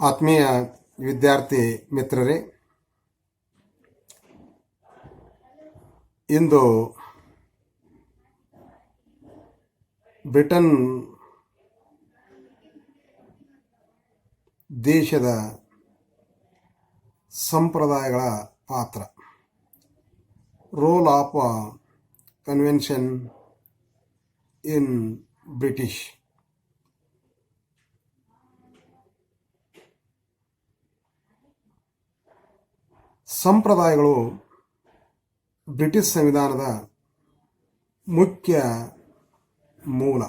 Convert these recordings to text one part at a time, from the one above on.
ಆತ್ಮೀಯ ವಿದ್ಯಾರ್ಥಿ ಮಿತ್ರರೇ, ಇಂದು ಬ್ರಿಟನ್ ದೇಶದ ಸಂಪ್ರದಾಯಗಳ ಪಾತ್ರ, role of convention in British. ಸಂಪ್ರದಾಯಗಳು ಬ್ರಿಟಿಷ್ ಸಂವಿಧಾನದ ಮುಖ್ಯ ಮೂಲ.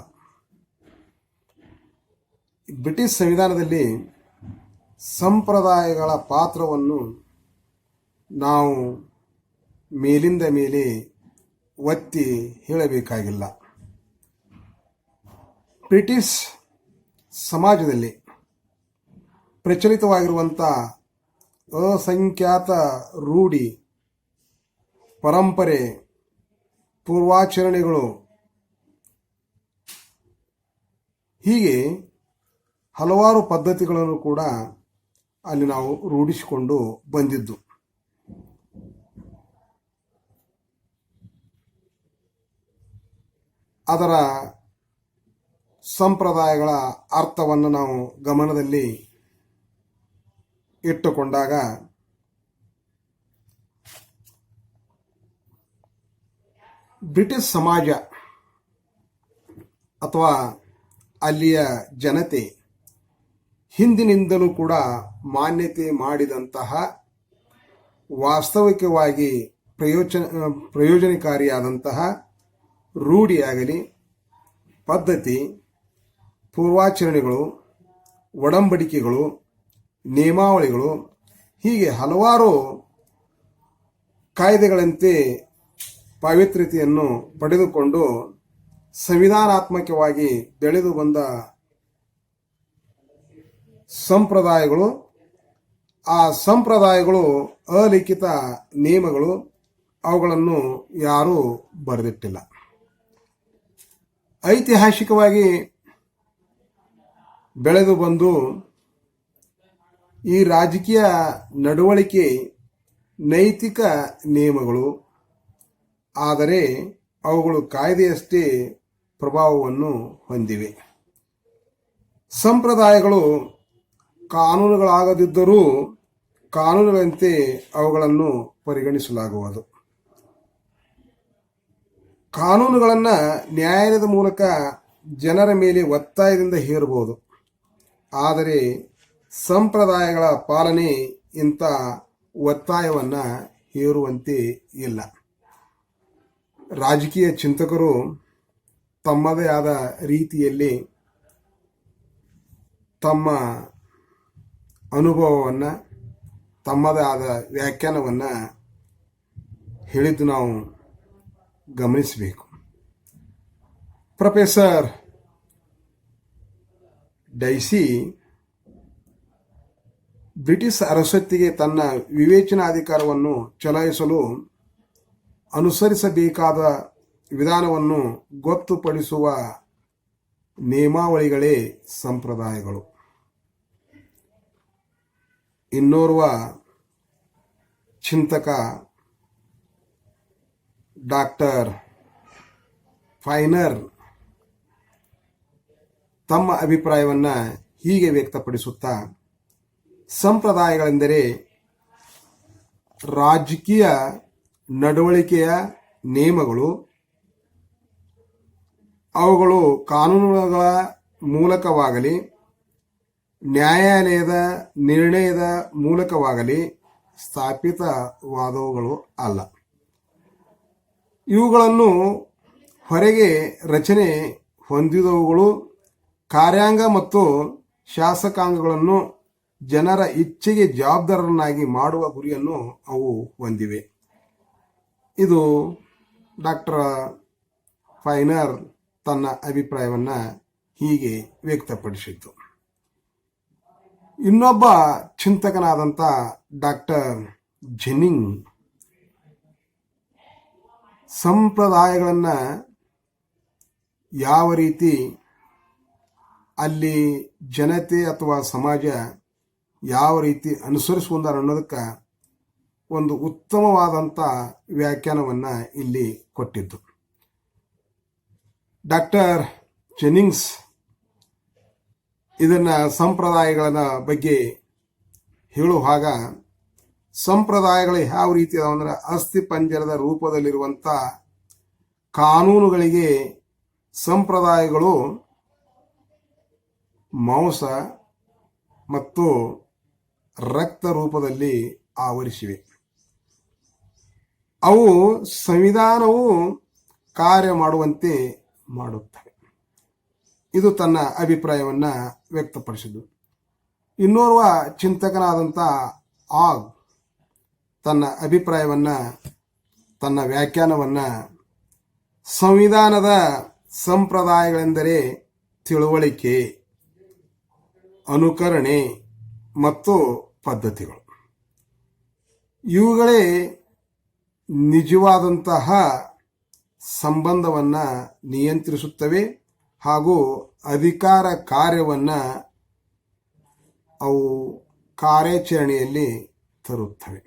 ಬ್ರಿಟಿಷ್ ಸಂವಿಧಾನದಲ್ಲಿ ಸಂಪ್ರದಾಯಗಳ ಪಾತ್ರವನ್ನು ನಾವು ಮೇಲಿಂದ ಮೇಲೆ ಒತ್ತಿ ಹೇಳಬೇಕಾಗಿಲ್ಲ. ಬ್ರಿಟಿಷ್ ಸಮಾಜದಲ್ಲಿ ಪ್ರಚಲಿತವಾಗಿರುವಂಥ ಅಸಂಖ್ಯಾತ ರೂಢಿ, ಪರಂಪರೆ, ಪೂರ್ವಾಚರಣೆಗಳು, ಹೀಗೆ ಹಲವಾರು ಪದ್ಧತಿಗಳನ್ನು ಕೂಡ ಅಲ್ಲಿ ನಾವು ರೂಢಿಸಿಕೊಂಡು ಬಂದಿದ್ದು. ಅದರ ಸಂಪ್ರದಾಯಗಳ ಅರ್ಥವನ್ನು ನಾವು ಗಮನದಲ್ಲಿ ಇಟ್ಟುಕೊಂಡಾಗ ಬ್ರಿಟಿಷ್ ಸಮಾಜ ಅಥವಾ ಅಲ್ಲಿಯ ಜನತೆ ಹಿಂದಿನಿಂದಲೂ ಕೂಡ ಮಾನ್ಯತೆ ಮಾಡಿದಂತಹ ವಾಸ್ತವಿಕವಾಗಿ ಪ್ರಯೋಜನಕಾರಿಯಾದಂತಹ ರೂಢಿಯಾಗಲಿ, ಪದ್ಧತಿ, ಪೂರ್ವಾಚರಣೆಗಳು, ಒಡಂಬಡಿಕೆಗಳು, ನಿಯಮಾವಳಿಗಳು, ಹೀಗೆ ಹಲವಾರು ಕಾಯ್ದೆಗಳಂತೆ ಪಾವಿತ್ರ್ಯತೆಯನ್ನು ಪಡೆದುಕೊಂಡು ಸಂವಿಧಾನಾತ್ಮಕವಾಗಿ ಬೆಳೆದು ಬಂದ ಸಂಪ್ರದಾಯಗಳು, ಆ ಸಂಪ್ರದಾಯಗಳು ಅಲಿಖಿತ ನಿಯಮಗಳು, ಅವುಗಳನ್ನು ಯಾರೂ ಬರೆದಿಟ್ಟಿಲ್ಲ. ಐತಿಹಾಸಿಕವಾಗಿ ಬೆಳೆದು ಬಂದು ಈ ರಾಜಕೀಯ ನಡವಳಿಕೆ ನೈತಿಕ ನಿಯಮಗಳು, ಆದರೆ ಅವುಗಳು ಕಾಯ್ದೆಯಷ್ಟೇ ಪ್ರಭಾವವನ್ನು ಹೊಂದಿವೆ. ಸಂಪ್ರದಾಯಗಳು ಕಾನೂನುಗಳಾಗದಿದ್ದರೂ ಕಾನೂನುಗಳಂತೆ ಅವುಗಳನ್ನು ಪರಿಗಣಿಸಲಾಗುವುದು. ಕಾನೂನುಗಳನ್ನು ನ್ಯಾಯಾಲಯದ ಮೂಲಕ ಜನರ ಮೇಲೆ ಒತ್ತಾಯದಿಂದ ಹೇರಬಹುದು, ಆದರೆ ಸಂಪ್ರದಾಯಗಳ ಪಾಲನೆ ಇಂಥ ಒತ್ತಾಯವನ್ನು ಹೇರುವಂತೆ ಇಲ್ಲ. ರಾಜಕೀಯ ಚಿಂತಕರು ತಮ್ಮದೇ ಆದ ರೀತಿಯಲ್ಲಿ ತಮ್ಮ ಅನುಭವವನ್ನು, ತಮ್ಮದೇ ಆದ ವ್ಯಾಖ್ಯಾನವನ್ನು ಹೇಳಿದ್ದು ನಾವು ಗಮನಿಸಬೇಕು. ಪ್ರೊಫೆಸರ್ ಡೈಸಿ ಬ್ರಿಟಿಷ್ ಅರಸೊತ್ತಿಗೆ ತನ್ನ ವಿವೇಚನಾಧಿಕಾರವನ್ನು ಚಲಾಯಿಸಲು ಅನುಸರಿಸಬೇಕಾದ ವಿಧಾನವನ್ನು ಗೊತ್ತುಪಡಿಸುವ ನಿಯಮಾವಳಿಗಳೇ ಸಂಪ್ರದಾಯಗಳು. ಇನ್ನೋರ್ವ ಚಿಂತಕ ಡಾಕ್ಟರ್ ಫೈನರ್ ತಮ್ಮ ಅಭಿಪ್ರಾಯವನ್ನು ಹೀಗೆ ವ್ಯಕ್ತಪಡಿಸುತ್ತಾ, ಸಂಪ್ರದಾಯಗಳೆಂದರೆ ರಾಜಕೀಯ ನಡವಳಿಕೆಯ ನಿಯಮಗಳು. ಅವುಗಳು ಕಾನೂನುಗಳ ಮೂಲಕವಾಗಲಿ, ನ್ಯಾಯಾಲಯದ ನಿರ್ಣಯದ ಮೂಲಕವಾಗಲಿ ಸ್ಥಾಪಿತವಾದವುಗಳು ಅಲ್ಲ. ಇವುಗಳನ್ನು ಹೊರಗೆ ರಚನೆ ಹೊಂದಿದವುಗಳು. ಕಾರ್ಯಾಂಗ ಮತ್ತು ಶಾಸಕಾಂಗಗಳನ್ನು ಜನರ ಇಚ್ಛೆಗೆ ಜವಾಬ್ದಾರರನ್ನಾಗಿ ಮಾಡುವ ಗುರಿಯನ್ನು ಅವು ಹೊಂದಿವೆ. ಇದು ಡಾಕ್ಟರ್ ಫೈನರ್ ತನ್ನ ಅಭಿಪ್ರಾಯವನ್ನು ಹೀಗೆ ವ್ಯಕ್ತಪಡಿಸಿದ್ದು. ಇನ್ನೊಬ್ಬ ಚಿಂತಕನಾದಂಥ ಡಾಕ್ಟರ್ ಜೆನ್ನಿಂಗ್ ಸಂಪ್ರದಾಯಗಳನ್ನು ಯಾವ ರೀತಿ ಅಲ್ಲಿ ಜನತೆ ಅಥವಾ ಸಮಾಜ ಯಾವ ರೀತಿ ಅನುಸರಿಸುವಂದಾರ ಅನ್ನೋದಕ್ಕೆ ಒಂದು ಉತ್ತಮವಾದಂಥ ವ್ಯಾಖ್ಯಾನವನ್ನು ಇಲ್ಲಿ ಕೊಟ್ಟಿದ್ದು. ಡಾಕ್ಟರ್ ಜೆನ್ನಿಂಗ್ಸ್ ಇದನ್ನು ಸಂಪ್ರದಾಯಗಳ ಬಗ್ಗೆ ಹೇಳುವಾಗ ಸಂಪ್ರದಾಯಗಳು ಯಾವ ರೀತಿ ಅದಾವಂದ್ರೆ ಅಸ್ಥಿ ಪಂಜರದ ರೂಪದಲ್ಲಿರುವಂಥ ಕಾನೂನುಗಳಿಗೆ ಸಂಪ್ರದಾಯಗಳು ಮಾಂಸ ಮತ್ತು ರಕ್ತ ರೂಪದಲ್ಲಿ ಆವರಿಸಿವೆ. ಅವು ಸಂವಿಧಾನವು ಕಾರ್ಯ ಮಾಡುವಂತೆ ಮಾಡುತ್ತವೆ. ಇದು ತನ್ನ ಅಭಿಪ್ರಾಯವನ್ನು ವ್ಯಕ್ತಪಡಿಸಿದ್ದು. ಇನ್ನೋರ್ವ ಚಿಂತಕನಾದಂಥ ಆಗ್ ತನ್ನ ಅಭಿಪ್ರಾಯವನ್ನು, ತನ್ನ ವ್ಯಾಖ್ಯಾನವನ್ನು ಸಂವಿಧಾನದ ಸಂಪ್ರದಾಯಗಳೆಂದರೆ ತಿಳುವಳಿಕೆ, ಅನುಕರಣೆ ಮತ್ತು ಪದ್ಧತಿಗಳು. ಇವುಗಳೇ ನಿಜವಾದಂತಹ ಸಂಬಂಧವನ್ನು ನಿಯಂತ್ರಿಸುತ್ತವೆ ಹಾಗೂ ಅಧಿಕಾರ ಕಾರ್ಯವನ್ನು ಅವು ಕಾರ್ಯಾಚರಣೆಯಲ್ಲಿ ತರುತ್ತವೆ.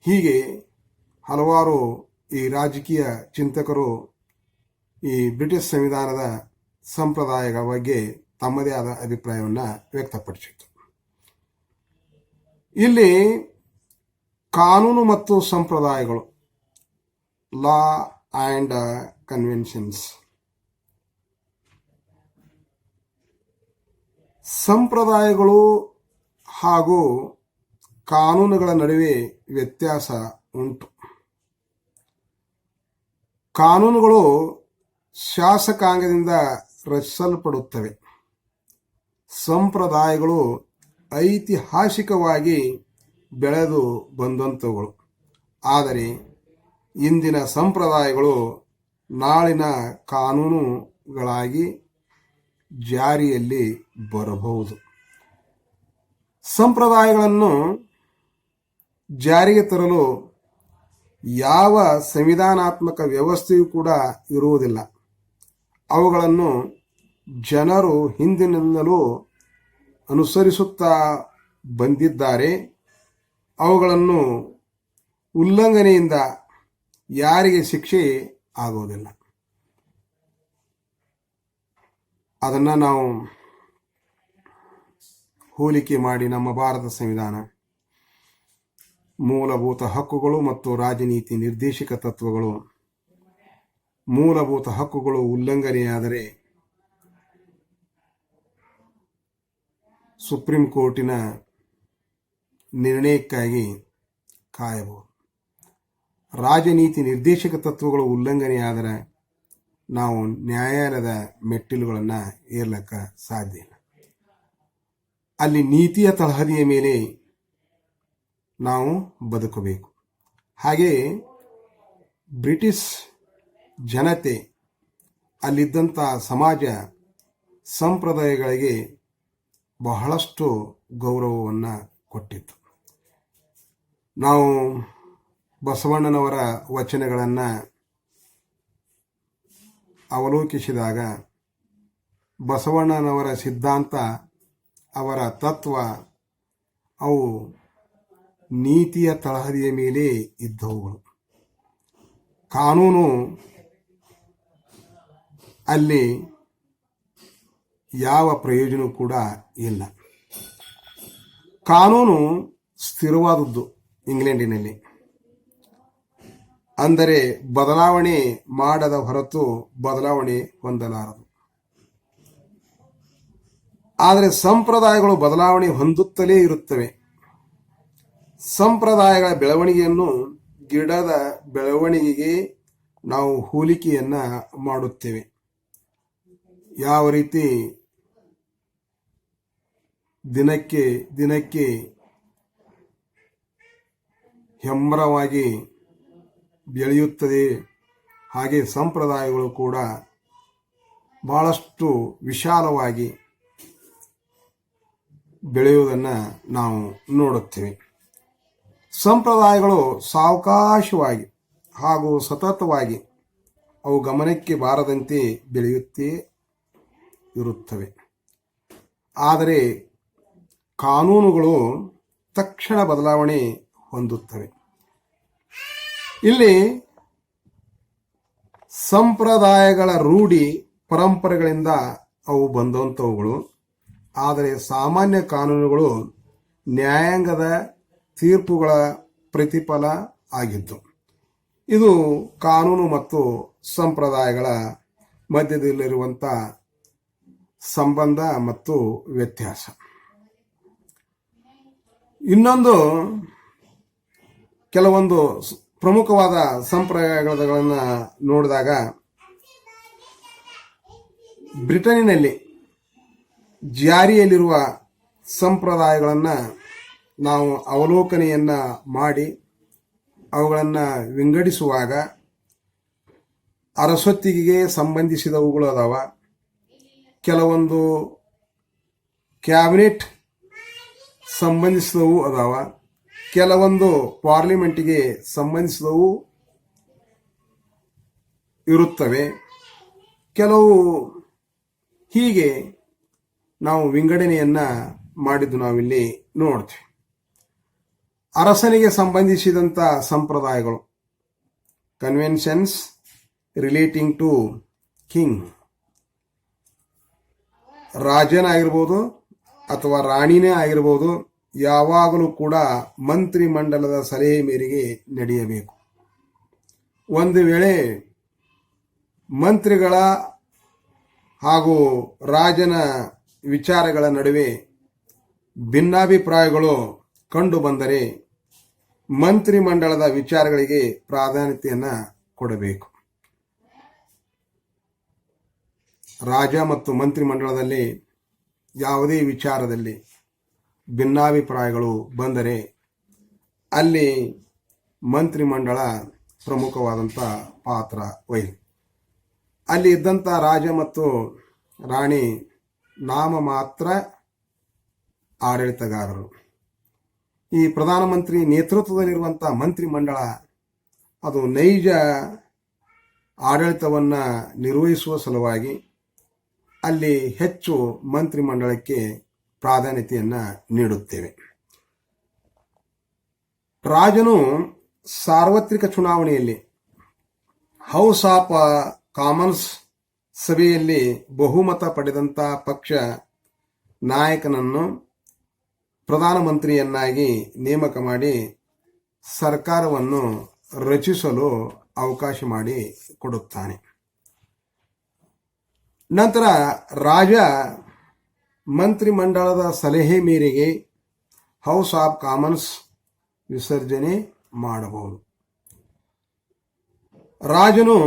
ಹೀಗೆ ಹಲವಾರು ಈ ರಾಜಕೀಯ ಚಿಂತಕರು ಈ ಬ್ರಿಟಿಷ್ ಸಂವಿಧಾನದ ಸಂಪ್ರದಾಯಗಳ ಬಗ್ಗೆ ತಮ್ಮದೇ ಆದ ಅಭಿಪ್ರಾಯವನ್ನು ವ್ಯಕ್ತಪಡಿಸಿತು. ಇಲ್ಲಿ ಕಾನೂನು ಮತ್ತು ಸಂಪ್ರದಾಯಗಳು, ಲಾ ಆ್ಯಂಡ್ ಕನ್ವೆನ್ಷನ್ಸ್, ಸಂಪ್ರದಾಯಗಳು ಹಾಗೂ ಕಾನೂನುಗಳ ನಡುವೆ ವ್ಯತ್ಯಾಸ ಉಂಟು. ಕಾನೂನುಗಳು ಶಾಸಕಾಂಗದಿಂದ ರಚಿಸಲ್ಪಡುತ್ತವೆ. ಸಂಪ್ರದಾಯಗಳು ಐತಿಹಾಸಿಕವಾಗಿ ಬೆಳೆದು ಬಂದಂಥವುಗಳು. ಆದರೆ ಇಂದಿನ ಸಂಪ್ರದಾಯಗಳು ನಾಳಿನ ಕಾನೂನುಗಳಾಗಿ ಜಾರಿಯಲ್ಲಿ ಬರಬಹುದು. ಸಂಪ್ರದಾಯಗಳನ್ನು ಜಾರಿಗೆ ತರಲು ಯಾವ ಸಂವಿಧಾನಾತ್ಮಕ ವ್ಯವಸ್ಥೆಯೂ ಕೂಡ ಇರುವುದಿಲ್ಲ. ಅವುಗಳನ್ನು ಜನರು ಹಿಂದಿನಿಂದಲೂ ಅನುಸರಿಸುತ್ತಾ ಬಂದಿದ್ದಾರೆ. ಅವುಗಳನ್ನು ಉಲ್ಲಂಘನೆಯಿಂದ ಯಾರಿಗೆ ಶಿಕ್ಷೆ ಆಗುವುದಿಲ್ಲ. ಅದನ್ನು ನಾವು ಹೋಲಿಕೆ ಮಾಡಿ ನಮ್ಮ ಭಾರತ ಸಂವಿಧಾನ ಮೂಲಭೂತ ಹಕ್ಕುಗಳು ಮತ್ತು ರಾಜನೀತಿ ನಿರ್ದೇಶಕ ತತ್ವಗಳು, ಮೂಲಭೂತ ಹಕ್ಕುಗಳು ಉಲ್ಲಂಘನೆಯಾದರೆ ಸುಪ್ರೀಂ ಕೋರ್ಟಿನ ನಿರ್ಣಯಕ್ಕಾಗಿ ಕಾಯಬಹುದು. ರಾಜನೀತಿ ನಿರ್ದೇಶಕ ತತ್ವಗಳು ಉಲ್ಲಂಘನೆಯಾದರೆ ನಾವು ನ್ಯಾಯಾಲಯದ ಮೆಟ್ಟಿಲುಗಳನ್ನು ಏರ್ಲಿಕ್ಕೆ ಸಾಧ್ಯ ಇಲ್ಲ. ಅಲ್ಲಿ ನೀತಿಯ ತಳಹದಿಯ ಮೇಲೆ ನಾವು ಬದುಕಬೇಕು. ಹಾಗೆಯೇ ಬ್ರಿಟಿಷ್ ಜನತೆ ಅಲ್ಲಿದ್ದಂಥ ಸಮಾಜ ಸಂಪ್ರದಾಯಗಳಿಗೆ ಬಹಳಷ್ಟು ಗೌರವವನ್ನು ಕೊಟ್ಟಿತ್ತು. ನಾವು ಬಸವಣ್ಣನವರ ವಚನಗಳನ್ನು ಅವಲೋಕಿಸಿದಾಗ ಬಸವಣ್ಣನವರ ಸಿದ್ಧಾಂತ, ಅವರ ತತ್ವ ಅವು ನೀತಿಯ ತಳಹದಿಯ ಮೇಲೆ ಇದ್ದವುಗಳು. ಕಾನೂನು ಅಲ್ಲಿ ಯಾವ ಪ್ರಯೋಜನ ಕೂಡ ಇಲ್ಲ. ಕಾನೂನು ಸ್ಥಿರವಾದದ್ದು ಇಂಗ್ಲೆಂಡಿನಲ್ಲಿ, ಅಂದರೆ ಬದಲಾವಣೆ ಮಾಡದ ಹೊರತು ಬದಲಾವಣೆ ಹೊಂದಲಾರದು. ಆದರೆ ಸಂಪ್ರದಾಯಗಳು ಬದಲಾವಣೆ ಹೊಂದುತ್ತಲೇ ಇರುತ್ತವೆ. ಸಂಪ್ರದಾಯಗಳ ಬೆಳವಣಿಗೆಯನ್ನು ಗಿಡದ ಬೆಳವಣಿಗೆಗೆ ನಾವು ಹೋಲಿಕೆಯನ್ನ ಮಾಡುತ್ತೇವೆ. ಯಾವ ರೀತಿ ದಿನಕ್ಕೆ ದಿನಕ್ಕೆ ಹೆಮ್ಮರವಾಗಿ ಬೆಳೆಯುತ್ತದೆ, ಹಾಗೆ ಸಂಪ್ರದಾಯಗಳು ಕೂಡ ಬಹಳಷ್ಟು ವಿಶಾಲವಾಗಿ ಬೆಳೆಯುವುದನ್ನು ನಾವು ನೋಡುತ್ತೇವೆ. ಸಂಪ್ರದಾಯಗಳು ಸಾವಕಾಶವಾಗಿ ಹಾಗೂ ಸತತವಾಗಿ ಅವು ಗಮನಕ್ಕೆ ಬಾರದಂತೆ ಬೆಳೆಯುತ್ತೇ ಇರುತ್ತವೆ. ಆದರೆ ಕಾನೂನುಗಳು ತಕ್ಷಣ ಬದಲಾವಣೆ ಹೊಂದುತ್ತವೆ. ಇಲ್ಲಿ ಸಂಪ್ರದಾಯಗಳ ರೂಢಿ ಪರಂಪರೆಗಳಿಂದ ಅವು ಬಂದಂಥವುಗಳು. ಆದರೆ ಸಾಮಾನ್ಯ ಕಾನೂನುಗಳು ನ್ಯಾಯಾಂಗದ ತೀರ್ಪುಗಳ ಪ್ರತಿಫಲ ಆಗಿದ್ದು. ಇದು ಕಾನೂನು ಮತ್ತು ಸಂಪ್ರದಾಯಗಳ ಮಧ್ಯದಲ್ಲಿರುವಂಥ ಸಂಬಂಧ ಮತ್ತು ವ್ಯತ್ಯಾಸ. ಇನ್ನೊಂದು ಕೆಲವೊಂದು ಪ್ರಮುಖವಾದ ಸಂಪ್ರದಾಯಗಳನ್ನು ನೋಡಿದಾಗ, ಬ್ರಿಟನ್ನಿನಲ್ಲಿ ಜಾರಿಯಲ್ಲಿರುವ ಸಂಪ್ರದಾಯಗಳನ್ನು ನಾವು ಅವಲೋಕನೆಯನ್ನು ಮಾಡಿ ಅವುಗಳನ್ನು ವಿಂಗಡಿಸುವಾಗ ಅರಸೊತ್ತಿಗೆಗೆ ಸಂಬಂಧಿಸಿದವುಗಳು ಅದಾವ, ಕೆಲವೊಂದು ಕ್ಯಾಬಿನೆಟ್ ಸಂಬಂಧಿಸಿದವು ಅದಾವ, ಕೆಲವೊಂದು ಪಾರ್ಲಿಮೆಂಟಿಗೆ ಸಂಬಂಧಿಸಿದವು ಇರುತ್ತವೆ, ಕೆಲವು ಹೀಗೆ ನಾವು ವಿಂಗಡಣೆಯನ್ನು ಮಾಡಿದ್ದು ನಾವಿಲ್ಲಿ ನೋಡ್ತೀವಿ. ಅರಸನಿಗೆ ಸಂಬಂಧಿಸಿದಂಥ ಸಂಪ್ರದಾಯಗಳು, ಕನ್ವೆನ್ಷನ್ಸ್ ರಿಲೇಟಿಂಗ್ ಟು ಕಿಂಗ್. ರಾಜನಾಗಿರ್ಬೋದು ಅಥವಾ ರಾಣಿನೇ ಆಗಿರ್ಬೋದು, ಯಾವಾಗಲೂ ಕೂಡ ಮಂತ್ರಿಮಂಡಲದ ಸಲಹೆ ಮೇರೆಗೆ ನಡೆಯಬೇಕು. ಒಂದು ವೇಳೆ ಮಂತ್ರಿಗಳ ಹಾಗೂ ರಾಜನ ವಿಚಾರಗಳ ನಡುವೆ ಭಿನ್ನಾಭಿಪ್ರಾಯಗಳು ಕಂಡು ಬಂದರೆ ಮಂತ್ರಿಮಂಡಲದ ವಿಚಾರಗಳಿಗೆ ಪ್ರಾಧಾನ್ಯತೆಯನ್ನು ಕೊಡಬೇಕು. ರಾಜ ಮತ್ತು ಮಂತ್ರಿಮಂಡಲದಲ್ಲಿ ಯಾವುದೇ ವಿಚಾರದಲ್ಲಿ ಭಿನ್ನಾಭಿಪ್ರಾಯಗಳು ಬಂದರೆ ಅಲ್ಲಿ ಮಂತ್ರಿಮಂಡಲ ಪ್ರಮುಖವಾದಂಥ ಪಾತ್ರ ವಹಿಸಿ. ಅಲ್ಲಿ ಇದ್ದಂಥ ರಾಜ ಮತ್ತು ರಾಣಿ ನಾಮ ಮಾತ್ರ ಆಡಳಿತಗಾರರು. ಈ ಪ್ರಧಾನಮಂತ್ರಿ ನೇತೃತ್ವದಲ್ಲಿರುವಂಥ ಮಂತ್ರಿಮಂಡಲ ಅದು ನೈಜ ಆಡಳಿತವನ್ನು ನಿರ್ವಹಿಸುವ ಸಲುವಾಗಿ ಅಲ್ಲಿ ಹೆಚ್ಚು ಮಂತ್ರಿಮಂಡಲಕ್ಕೆ ಪ್ರಾಧಾನ್ಯತೆಯನ್ನು ನೀಡುತ್ತೇವೆ. ರಾಜನು ಸಾರ್ವತ್ರಿಕ ಚುನಾವಣೆಯಲ್ಲಿ ಹೌಸ್ ಆಫ್ ಕಾಮನ್ಸ್ ಸಭೆಯಲ್ಲಿ ಬಹುಮತ ಪಡೆದಂಥ ಪಕ್ಷ ನಾಯಕನನ್ನು ಪ್ರಧಾನಮಂತ್ರಿಯನ್ನಾಗಿ ನೇಮಕ ಮಾಡಿ ಸರ್ಕಾರವನ್ನು ರಚಿಸಲು ಅವಕಾಶ ಮಾಡಿ ಕೊಡುತ್ತಾನೆ. ನಂತರ ರಾಜ ಮಂತ್ರಿಮಂಡಲದ ಸಲಹೆ ಮೇರೆಗೆ ಹೌಸ್ ಆಫ್ ಕಾಮನ್ಸ್ ವಿಸರ್ಜನೆ ಮಾಡಬಹುದು. ರಾಜನು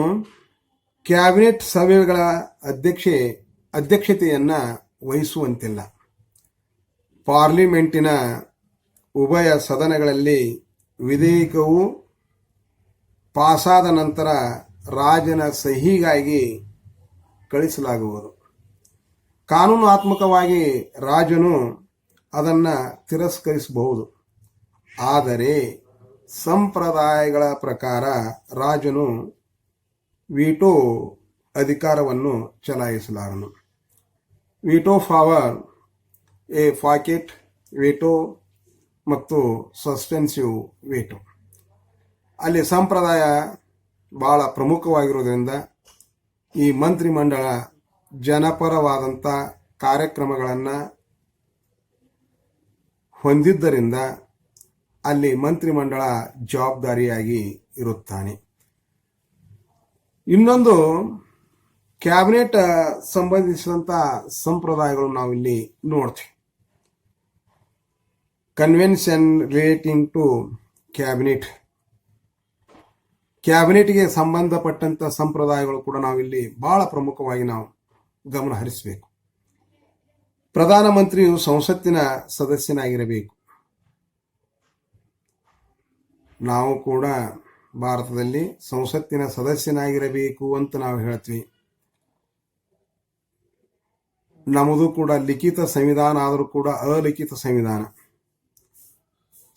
ಕ್ಯಾಬಿನೆಟ್ ಸಭೆಗಳ ಅಧ್ಯಕ್ಷತೆಯನ್ನು ವಹಿಸುವಂತಿಲ್ಲ. ಪಾರ್ಲಿಮೆಂಟಿನ ಉಭಯ ಸದನಗಳಲ್ಲಿ ವಿಧೇಯಕವು ಪಾಸಾದ ನಂತರ ರಾಜನ ಸಹಿಗಾಗಿ ಕಳಿಸಲಾಗುವುದು. ಕಾನೂನಾತ್ಮಕವಾಗಿ ರಾಜನು ಅದನ್ನು ತಿರಸ್ಕರಿಸಬಹುದು. ಆದರೆ ಸಂಪ್ರದಾಯಗಳ ಪ್ರಕಾರ ರಾಜನು ವೀಟೋ ಅಧಿಕಾರವನ್ನು ಚಲಾಯಿಸಲಾರನು. ವೀಟೋ ಪವರ್, ಎ ಪಾಕೆಟ್ ವೇಟೋ ಮತ್ತು ಸಸ್ಪೆನ್ಸಿವ್ ವೇಟೋ. ಅಲ್ಲಿ ಸಂಪ್ರದಾಯ ಬಹಳ ಪ್ರಮುಖವಾಗಿರೋದ್ರಿಂದ ಈ ಮಂತ್ರಿಮಂಡಲ ಜನಪರವಾದಂಥ ಕಾರ್ಯಕ್ರಮಗಳನ್ನು ಹೊಂದಿದ್ದರಿಂದ ಅಲ್ಲಿ ಮಂತ್ರಿಮಂಡಲ ಜವಾಬ್ದಾರಿಯಾಗಿ ಇರುತ್ತಾನೆ. ಇನ್ನೊಂದು ಕ್ಯಾಬಿನೆಟ್ ಸಂಬಂಧಿಸಿದಂಥ ಸಂಪ್ರದಾಯಗಳು ನಾವಿಲ್ಲಿ ನೋಡ್ತೀವಿ. Convention relating to cabinet. ಕ್ಯಾಬಿನೆಟ್ಗೆ ಸಂಬಂಧಪಟ್ಟಂಥ ಸಂಪ್ರದಾಯಗಳು ಕೂಡ ನಾವಿಲ್ಲಿ ಬಹಳ ಪ್ರಮುಖವಾಗಿ ನಾವು ಗಮನ ಹರಿಸಬೇಕು. ಪ್ರಧಾನಮಂತ್ರಿಯು ಸಂಸತ್ತಿನ ಸದಸ್ಯನಾಗಿರಬೇಕು. ನಾವು ಕೂಡ ಭಾರತದಲ್ಲಿ ಸಂಸತ್ತಿನ ಸದಸ್ಯನಾಗಿರಬೇಕು ಅಂತ ನಾವು ಹೇಳ್ತೀವಿ. ನಮ್ಮದು ಕೂಡ ಲಿಖಿತ ಸಂವಿಧಾನ ಆದರೂ ಕೂಡ ಅಲಿಖಿತ ಸಂವಿಧಾನ.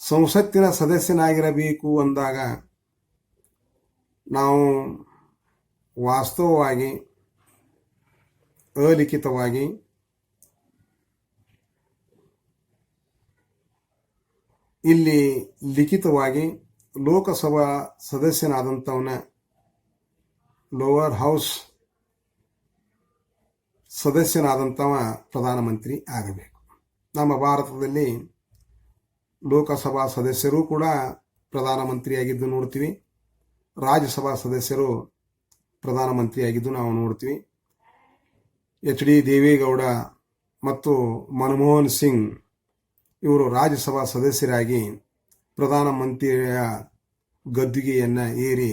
ಸಂಸತ್ತಿನ ಸದಸ್ಯನಾಗಿರಬೇಕು ಅಂದಾಗ ನಾವು ವಾಸ್ತವವಾಗಿ ಅಲಿಖಿತವಾಗಿ ಇಲ್ಲಿ ಲಿಖಿತವಾಗಿ ಲೋಕಸಭಾ ಸದಸ್ಯನಾದಂಥವನ ಲೋವರ್ ಹೌಸ್ ಸದಸ್ಯನಾದಂಥವ ಪ್ರಧಾನಮಂತ್ರಿ ಆಗಬೇಕು. ನಮ್ಮ ಭಾರತದಲ್ಲಿ ಲೋಕಸಭಾ ಸದಸ್ಯರು ಕೂಡ ಪ್ರಧಾನಮಂತ್ರಿಯಾಗಿದ್ದು ನೋಡ್ತೀವಿ, ರಾಜ್ಯಸಭಾ ಸದಸ್ಯರು ಪ್ರಧಾನಮಂತ್ರಿಯಾಗಿದ್ದು ನಾವು ನೋಡ್ತೀವಿ. HD ದೇವೇಗೌಡ ಮತ್ತು ಮನಮೋಹನ್ ಸಿಂಗ್ ಇವರು ರಾಜ್ಯಸಭಾ ಸದಸ್ಯರಾಗಿ ಪ್ರಧಾನಮಂತ್ರಿಯ ಗದ್ದುಗೆಯನ್ನು ಏರಿ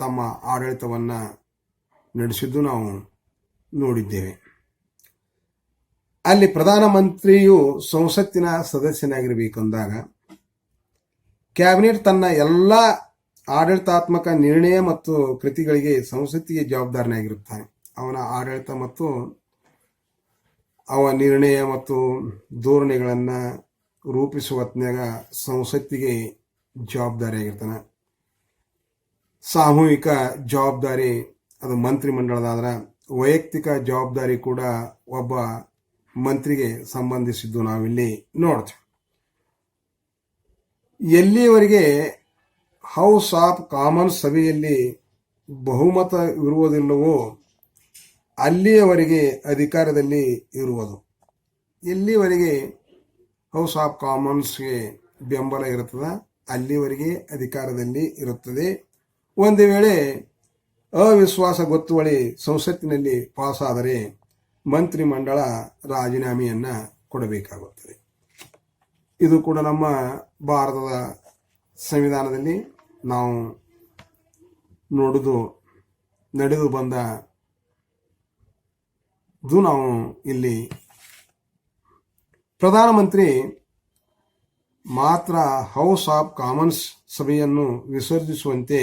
ತಮ್ಮ ಆಡಳಿತವನ್ನು ನಡೆಸಿದ್ದು ನಾವು ನೋಡಿದ್ದೇವೆ. ಅಲ್ಲಿ ಪ್ರಧಾನಮಂತ್ರಿಯು ಸಂಸತ್ತಿನ ಸದಸ್ಯನಾಗಿರಬೇಕೆಂದಾಗ ಕ್ಯಾಬಿನೆಟ್ ತನ್ನ ಎಲ್ಲ ಆಡಳಿತಾತ್ಮಕ ನಿರ್ಣಯ ಮತ್ತು ಕೃತಿಗಳಿಗೆ ಸಂಸತ್ತಿಗೆ ಜವಾಬ್ದಾರನಾಗಿರುತ್ತಾನೆ. ಅವನ ಆಡಳಿತ ಮತ್ತು ಅವನ ನಿರ್ಣಯ ಮತ್ತು ಧೋರಣೆಗಳನ್ನು ರೂಪಿಸುವ ಹೊತ್ನ್ಯಾಗ ಸಂಸತ್ತಿಗೆ ಜವಾಬ್ದಾರಿಯಾಗಿರ್ತಾನೆ. ಸಾಮೂಹಿಕ ಜವಾಬ್ದಾರಿ ಅದು ಮಂತ್ರಿಮಂಡಲದಾದ್ರೆ, ವೈಯಕ್ತಿಕ ಜವಾಬ್ದಾರಿ ಕೂಡ ಒಬ್ಬ ಮಂತ್ರಿಗೆ ಸಂಬಂಧಿಸಿದ್ದು ನಾವಿಲ್ಲಿ ನೋಡ್ತೀವಿ. ಎಲ್ಲಿಯವರೆಗೆ ಹೌಸ್ ಆಫ್ ಕಾಮನ್ಸ್ ಸಭೆಯಲ್ಲಿ ಬಹುಮತ ಇರುವುದಿಲ್ಲವೋ ಅಲ್ಲಿಯವರೆಗೆ ಅಧಿಕಾರದಲ್ಲಿ ಇರುವುದು. ಎಲ್ಲಿವರೆಗೆ ಹೌಸ್ ಆಫ್ ಕಾಮನ್ಸ್ಗೆ ಬೆಂಬಲ ಇರುತ್ತದೆ ಅಲ್ಲಿವರೆಗೆ ಅಧಿಕಾರದಲ್ಲಿ ಇರುತ್ತದೆ. ಒಂದು ವೇಳೆ ಅವಿಶ್ವಾಸ ಗೊತ್ತುವಳಿ ಸಂಸತ್ತಿನಲ್ಲಿ ಪಾಸ್ ಆದರೆ ಮಂತ್ರಿಮಂಡಲ ರಾಜೀನಾಮೆಯನ್ನು ಕೊಡಬೇಕಾಗುತ್ತದೆ. ಇದು ಕೂಡ ನಮ್ಮ ಭಾರತದ ಸಂವಿಧಾನದಲ್ಲಿ ನಾವು ನಡೆದು ಬಂದದು ನಾವು ಇಲ್ಲಿ ಪ್ರಧಾನಮಂತ್ರಿ ಮಾತ್ರ ಹೌಸ್ ಆಫ್ ಕಾಮನ್ಸ್ ಸಭೆಯನ್ನು ವಿಸರ್ಜಿಸುವಂತೆ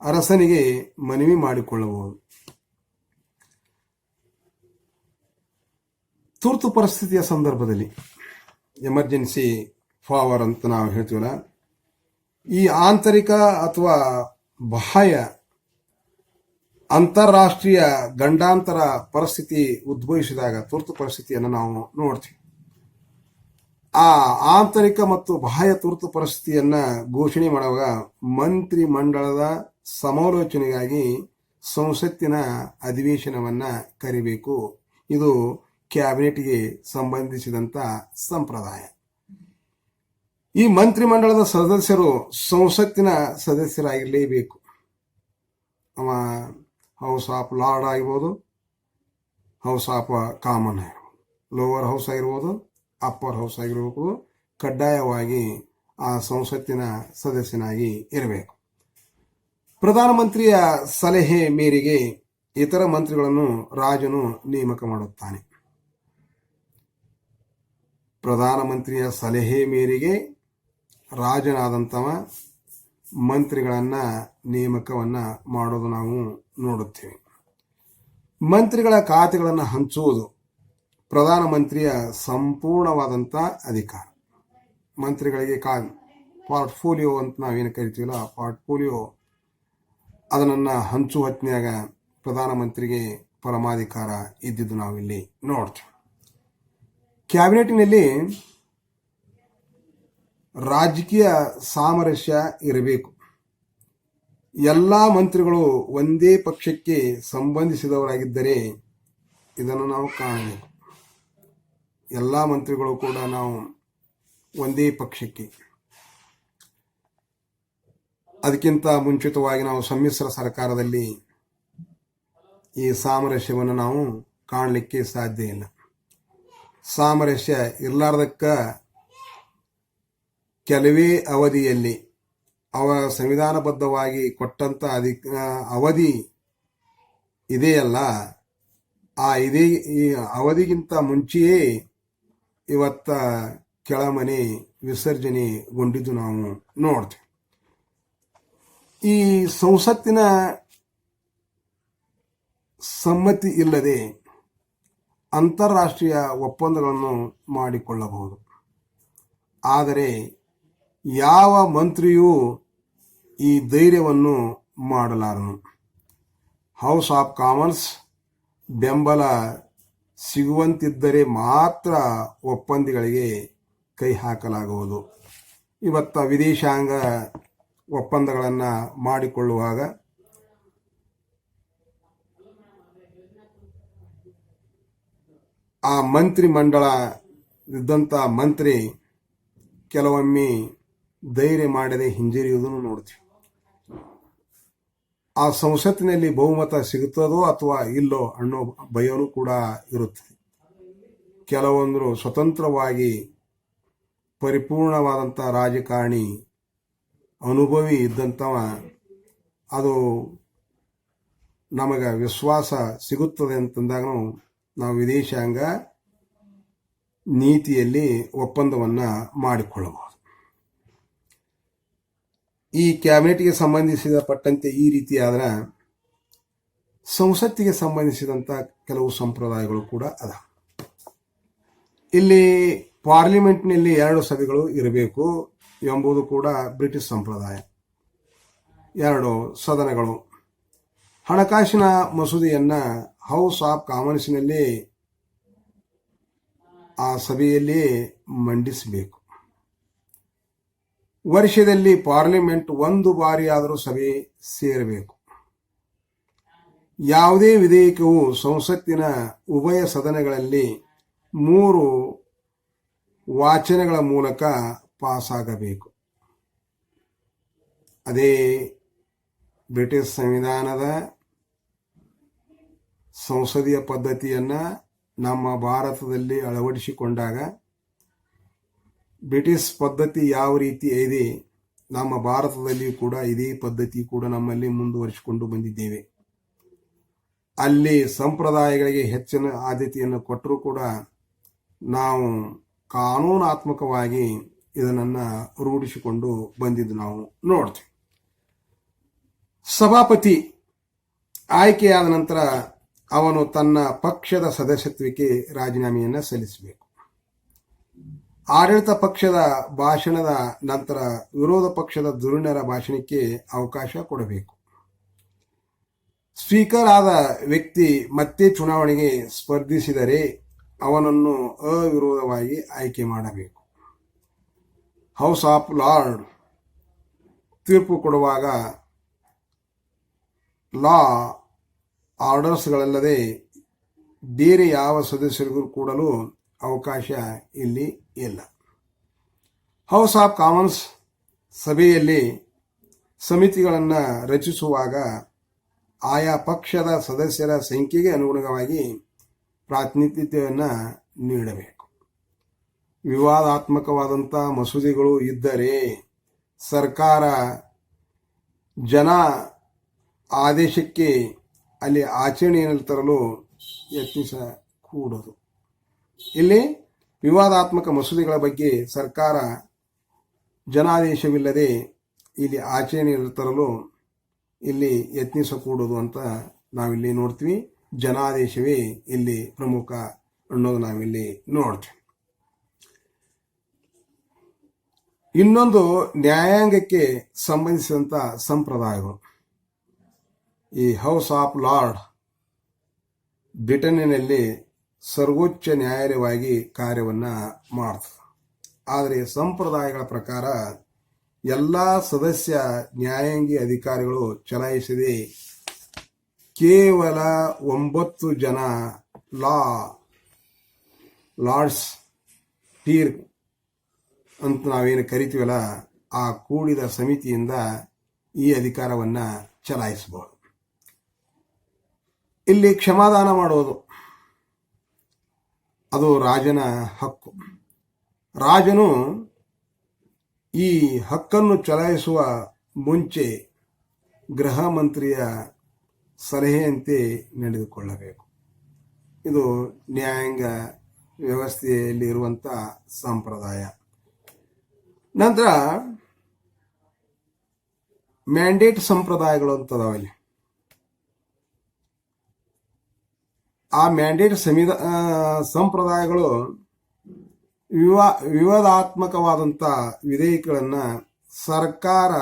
ಅರಸನಿಗೆ ಮನವಿ ಮಾಡಿಕೊಳ್ಳಬಹುದು. ತುರ್ತು ಪರಿಸ್ಥಿತಿಯ ಸಂದರ್ಭದಲ್ಲಿ ಎಮರ್ಜೆನ್ಸಿ ಪವರ್ ಅಂತ ನಾವು ಹೇಳ್ತೀವಲ್ಲ, ಈ ಆಂತರಿಕ ಅಥವಾ ಬಾಹ್ಯ ಅಂತಾರಾಷ್ಟ್ರೀಯ ಗಂಡಾಂತರ ಪರಿಸ್ಥಿತಿ ಉದ್ಭವಿಸಿದಾಗ ತುರ್ತು ಪರಿಸ್ಥಿತಿಯನ್ನು ನಾವು ನೋಡ್ತೀವಿ. ಆ ಆಂತರಿಕ ಮತ್ತು ಬಾಹ್ಯ ತುರ್ತು ಪರಿಸ್ಥಿತಿಯನ್ನ ಘೋಷಣೆ ಮಾಡುವಾಗ ಮಂತ್ರಿ ಮಂಡಲದ ಸಮಾಲೋಚನೆಗಾಗಿ ಸಂಸತ್ತಿನ ಅಧಿವೇಶನವನ್ನ ಕರಿಬೇಕು. ಇದು ಕ್ಯಾಬಿನೆಟ್ಗೆ ಸಂಬಂಧಿಸಿದಂತ ಸಂಪ್ರದಾಯ. ಈ ಮಂತ್ರಿಮಂಡಲದ ಸದಸ್ಯರು ಸಂಸತ್ತಿನ ಸದಸ್ಯರಾಗಿರಲೇಬೇಕು. ಅವ ಹೌಸ್ ಆಫ್ ಲಾರ್ಡ್ ಆಗಿರ್ಬೋದು, ಹೌಸ್ ಆಫ್ ಕಾಮನ್ ಆಗಿರ್ಬೋದು, ಲೋವರ್ ಹೌಸ್ ಆಗಿರ್ಬೋದು, ಅಪ್ಪರ್ ಹೌಸ್ ಆಗಿರಬೇಕು. ಕಡ್ಡಾಯವಾಗಿ ಆ ಸಂಸತ್ತಿನ ಸದಸ್ಯನಾಗಿ ಇರಬೇಕು. ಪ್ರಧಾನಮಂತ್ರಿಯ ಸಲಹೆ ಮೇರೆಗೆ ಇತರ ಮಂತ್ರಿಗಳನ್ನು ರಾಜನು ನೇಮಕ ಮಾಡುತ್ತಾನೆ. ಪ್ರಧಾನಮಂತ್ರಿಯ ಸಲಹೆ ಮೇರೆಗೆ ರಾಜನಾದಂಥವ ಮಂತ್ರಿಗಳನ್ನ ನೇಮಕವನ್ನ ಮಾಡೋದು ನಾವು ನೋಡುತ್ತೇವೆ. ಮಂತ್ರಿಗಳ ಖಾತೆಗಳನ್ನು ಹಂಚುವುದು ಪ್ರಧಾನಮಂತ್ರಿಯ ಸಂಪೂರ್ಣವಾದಂಥ ಅಧಿಕಾರ. ಮಂತ್ರಿಗಳಿಗೆ ಪೋರ್ಟ್ಫೋಲಿಯೋ ಅಂತ ನಾವೇನು ಕರಿತೀವಲ್ಲ, ಆ ಪೋರ್ಟ್ಫೋಲಿಯೋ ಅದನ್ನು ಹಂಚುವ ಹೊತ್ತಿನಾಗ ಪ್ರಧಾನಮಂತ್ರಿಗೆ ಪರಮಾಧಿಕಾರ ಇದ್ದಿದ್ದು ನಾವಿಲ್ಲಿ ನೋಡ್ತೀವಿ. ಕ್ಯಾಬಿನೆಟ್ನಲ್ಲಿ ರಾಜಕೀಯ ಸಾಮರಸ್ಯ ಇರಬೇಕು. ಎಲ್ಲ ಮಂತ್ರಿಗಳು ಒಂದೇ ಪಕ್ಷಕ್ಕೆ ಸಂಬಂಧಿಸಿದವರಾಗಿದ್ದರೆ ಇದನ್ನು ನಾವು ಕಾಣಬೇಕು. ಎಲ್ಲ ಮಂತ್ರಿಗಳು ಕೂಡ ನಾವು ಒಂದೇ ಪಕ್ಷಕ್ಕೆ, ಅದಕ್ಕಿಂತ ಮುಂಚಿತವಾಗಿ ನಾವು ಸಮ್ಮಿಶ್ರ ಸರ್ಕಾರದಲ್ಲಿ ಈ ಸಾಮರಸ್ಯವನ್ನು ನಾವು ಕಾಣಲಿಕ್ಕೆ ಸಾಧ್ಯ ಇಲ್ಲ. ಸಾಮರಸ್ಯ ಇರಲಾರ್ದಕ್ಕ ಕೆಲವೇ ಅವಧಿಯಲ್ಲಿ ಸಂವಿಧಾನಬದ್ಧವಾಗಿ ಕೊಟ್ಟಂತ ಅವಧಿ ಇದೆಯಲ್ಲ, ಈ ಅವಧಿಗಿಂತ ಮುಂಚೆಯೇ ಇವತ್ತ ಕೆಳಮನೆ ವಿಸರ್ಜನೆಗೊಂಡಿದ್ದು ನಾವು ನೋಡ್ತೀವಿ. ಈ ಸಂಸತ್ತಿನ ಸಮ್ಮತಿ ಇಲ್ಲದೆ ಅಂತಾರಾಷ್ಟ್ರೀಯ ಒಪ್ಪಂದಗಳನ್ನು ಮಾಡಿಕೊಳ್ಳಬಹುದು. ಆದರೆ ಯಾವ ಮಂತ್ರಿಯೂ ಈ ಧೈರ್ಯವನ್ನು ಮಾಡಲಾರನು. ಹೌಸ್ ಆಫ್ ಕಾಮನ್ಸ್ ಬೆಂಬಲ ಸಿಗುವಂತಿದ್ದರೆ ಮಾತ್ರ ಒಪ್ಪಂದಗಳಿಗೆ ಕೈ ಹಾಕಲಾಗುವುದು. ಇವತ್ತ ವಿದೇಶಾಂಗ ಒಪ್ಪಂದಗಳನ್ನು ಮಾಡಿಕೊಳ್ಳುವಾಗ ಆ ಮಂತ್ರಿ ಮಂಡಳ ಇದ್ದಂಥ ಮಂತ್ರಿ ಕೆಲವೊಮ್ಮೆ ಧೈರ್ಯ ಮಾಡದೆ ಹಿಂಜರಿಯುವುದನ್ನು ನೋಡ್ತೀವಿ. ಆ ಸಂಸತ್ತಿನಲ್ಲಿ ಬಹುಮತ ಸಿಗುತ್ತದೋ ಅಥವಾ ಇಲ್ಲೋ ಅನ್ನೋ ಭಯವೂ ಕೂಡ ಇರುತ್ತದೆ. ಕೆಲವೊಂದರು ಸ್ವತಂತ್ರವಾಗಿ ಪರಿಪೂರ್ಣವಾದಂಥ ರಾಜಕಾರಣಿ ಅನುಭವಿ ಇದ್ದಂಥವ ಅದು ನಮಗೆ ವಿಶ್ವಾಸ ಸಿಗುತ್ತದೆ ಅಂತಂದಾಗ ನಾವು ವಿದೇಶಾಂಗ ನೀತಿಯಲ್ಲಿ ಒಪ್ಪಂದವನ್ನು ಮಾಡಿಕೊಳ್ಳಬಹುದು. ಈ ಕ್ಯಾಬಿನೆಟ್ಗೆ ಸಂಬಂಧಿಸಿದ ಪಟ್ಟಂತೆ ಈ ರೀತಿಯಾದರೆ ಸಂಸತ್ತಿಗೆ ಸಂಬಂಧಿಸಿದಂಥ ಕೆಲವು ಸಂಪ್ರದಾಯಗಳು ಕೂಡ ಅದ. ಇಲ್ಲಿ ಪಾರ್ಲಿಮೆಂಟ್ನಲ್ಲಿ 2 ಸಭೆಗಳು ಇರಬೇಕು ಎಂಬುದು ಕೂಡ ಬ್ರಿಟಿಷ್ ಸಂಪ್ರದಾಯ. 2 ಸದನಗಳು. ಹಣಕಾಸಿನ ಮಸೂದೆಯನ್ನು ಹೌಸ್ ಆಫ್ ಕಾಮನ್ಸ್ನಲ್ಲಿ ಆ ಸಭೆಯಲ್ಲಿ ಮಂಡಿಸಬೇಕು. ವರ್ಷದಲ್ಲಿ ಪಾರ್ಲಿಮೆಂಟ್ 1 ಬಾರಿಯಾದರೂ ಸಭೆ ಸೇರಬೇಕು. ಯಾವುದೇ ವಿಧೇಯಕವು ಸಂಸತ್ತಿನ ಉಭಯ ಸದನಗಳಲ್ಲಿ 3 ವಾಚನಗಳ ಮೂಲಕ ಪಾಸಾಗಬೇಕು. ಅದೇ ಬ್ರಿಟಿಷ್ ಸಂವಿಧಾನದ ಸಂಸದೀಯ ಪದ್ಧತಿಯನ್ನು ನಮ್ಮ ಭಾರತದಲ್ಲಿ ಅಳವಡಿಸಿಕೊಂಡಾಗ ಬ್ರಿಟಿಷ್ ಪದ್ಧತಿ ಯಾವ ರೀತಿ ಇದೆ, ನಮ್ಮ ಭಾರತದಲ್ಲಿ ಕೂಡ ಇದೇ ಪದ್ಧತಿ ಕೂಡ ನಮ್ಮಲ್ಲಿ ಮುಂದುವರಿಸಿಕೊಂಡು ಬಂದಿದ್ದೇವೆ. ಅಲ್ಲಿ ಸಂಪ್ರದಾಯಗಳಿಗೆ ಹೆಚ್ಚಿನ ಆದ್ಯತೆಯನ್ನು ಕೊಟ್ಟರೂ ಕೂಡ ನಾವು ಕಾನೂನಾತ್ಮಕವಾಗಿ ಇದನ್ನು ರೂಢಿಸಿಕೊಂಡು ಬಂದಿದ್ದು ನಾವು ನೋಡ್ತೀವಿ. ಸಭಾಪತಿ ಆಯ್ಕೆಯಾದ ನಂತರ ಅವನು ತನ್ನ ಪಕ್ಷದ ಸದಸ್ಯತ್ವಕ್ಕೆ ರಾಜೀನಾಮೆಯನ್ನು ಸಲ್ಲಿಸಬೇಕು. ಆಡಳಿತ ಪಕ್ಷದ ಭಾಷಣದ ನಂತರ ವಿರೋಧ ಪಕ್ಷದ ಧುರೀಣರ ಭಾಷಣಕ್ಕೆ ಅವಕಾಶ ಕೊಡಬೇಕು. ಸ್ಪೀಕರ್ ಆದ ವ್ಯಕ್ತಿ ಮತ್ತೆ ಚುನಾವಣೆಗೆ ಸ್ಪರ್ಧಿಸಿದರೆ ಅವನನ್ನು ಅವಿರೋಧವಾಗಿ ಆಯ್ಕೆ ಮಾಡಬೇಕು. ಹೌಸ್ ಆಫ್ ಲಾರ್ಡ್ ತೀರ್ಪು ಕೊಡುವಾಗ ಲಾ ಆರ್ಡರ್ಸ್ಗಳಲ್ಲದೆ ಬೇರೆ ಯಾವ ಸದಸ್ಯರಿಗೂ ಕೂಡಲು ಅವಕಾಶ ಇಲ್ಲಿ ಇಲ್ಲ. ಹೌಸ್ ಆಫ್ ಕಾಮನ್ಸ್ ಸಭೆಯಲ್ಲಿ ಸಮಿತಿಗಳನ್ನು ರಚಿಸುವಾಗ ಆಯಾ ಪಕ್ಷದ ಸದಸ್ಯರ ಸಂಖ್ಯೆಗೆ ಅನುಗುಣವಾಗಿ ಪ್ರಾತಿನಿಧ್ಯವನ್ನು ನೀಡಬೇಕು. ವಿವಾದಾತ್ಮಕವಾದಂಥ ಮಸೂದೆಗಳು ಇದ್ದರೆ ಸರ್ಕಾರ ಜನ ಆದೇಶಕ್ಕೆ ಅಲ್ಲಿ ಆಚರಣೆಯನ್ನು ತರಲು ಯತ್ನಿಸಕೂಡದು. ಇಲ್ಲಿ ವಿವಾದಾತ್ಮಕ ಮಸೂದೆಗಳ ಬಗ್ಗೆ ಸರ್ಕಾರ ಜನಾದೇಶವಿಲ್ಲದೆ ಇಲ್ಲಿ ಆಚರಣೆಯನ್ನು ತರಲು ಇಲ್ಲಿ ಯತ್ನಿಸಕೂಡದು ಅಂತ ನಾವಿಲ್ಲಿ ನೋಡ್ತೀವಿ. ಜನಾದೇಶವೇ ಇಲ್ಲಿ ಪ್ರಮುಖ ಅನ್ನೋದು ನಾವಿಲ್ಲಿ ನೋಡ್ತೀವಿ. ಇನ್ನೊಂದು ನ್ಯಾಯಾಂಗಕ್ಕೆ ಸಂಬಂಧಿಸಿದಂಥ ಸಂಪ್ರದಾಯಗಳು. ಈ ಹೌಸ್ ಆಫ್ ಲಾರ್ಡ್ ಬ್ರಿಟನ್ನಿನಲ್ಲಿ ಸರ್ವೋಚ್ಚ ನ್ಯಾಯಾಲಯವಾಗಿ ಕಾರ್ಯವನ್ನು ಮಾಡ್ತದೆ. ಆದರೆ ಸಂಪ್ರದಾಯಗಳ ಪ್ರಕಾರ ಎಲ್ಲ ಸದಸ್ಯ ನ್ಯಾಯಾಂಗ ಅಧಿಕಾರಿಗಳು ಚಲಾಯಿಸದೆ ಕೇವಲ 9 ಜನ ಲಾರ್ಡ್ಸ್ ಪೀರ್ ಅಂತ ನಾವೇನು ಕರಿತೀವಲ್ಲ, ಆ ಕೂಡಿದ ಸಮಿತಿಯಿಂದ ಈ ಅಧಿಕಾರವನ್ನು ಚಲಾಯಿಸಬಹುದು. ಇಲ್ಲಿ ಕ್ಷಮಾದಾನ ಮಾಡುವುದು ಅದು ರಾಜನ ಹಕ್ಕು. ರಾಜನು ಈ ಹಕ್ಕನ್ನು ಚಲಾಯಿಸುವ ಮುಂಚೆ ಗೃಹ ಮಂತ್ರಿಯ ಸಲಹೆಯಂತೆ ನಡೆದುಕೊಳ್ಳಬೇಕು. ಇದು ನ್ಯಾಯಾಂಗ ವ್ಯವಸ್ಥೆಯಲ್ಲಿ ಇರುವಂಥ ಸಂಪ್ರದಾಯ. ನಂತರ ಮ್ಯಾಂಡೇಟ್ ಸಂಪ್ರದಾಯಗಳು ಅಂತದಾವಲ್ಲಿ. ಆ ಮ್ಯಾಂಡೇಟ್ ಸಂಪ್ರದಾಯಗಳು ವಿವಾದಾತ್ಮಕವಾದಂಥ ವಿಧೇಯಕಗಳನ್ನು ಸರ್ಕಾರ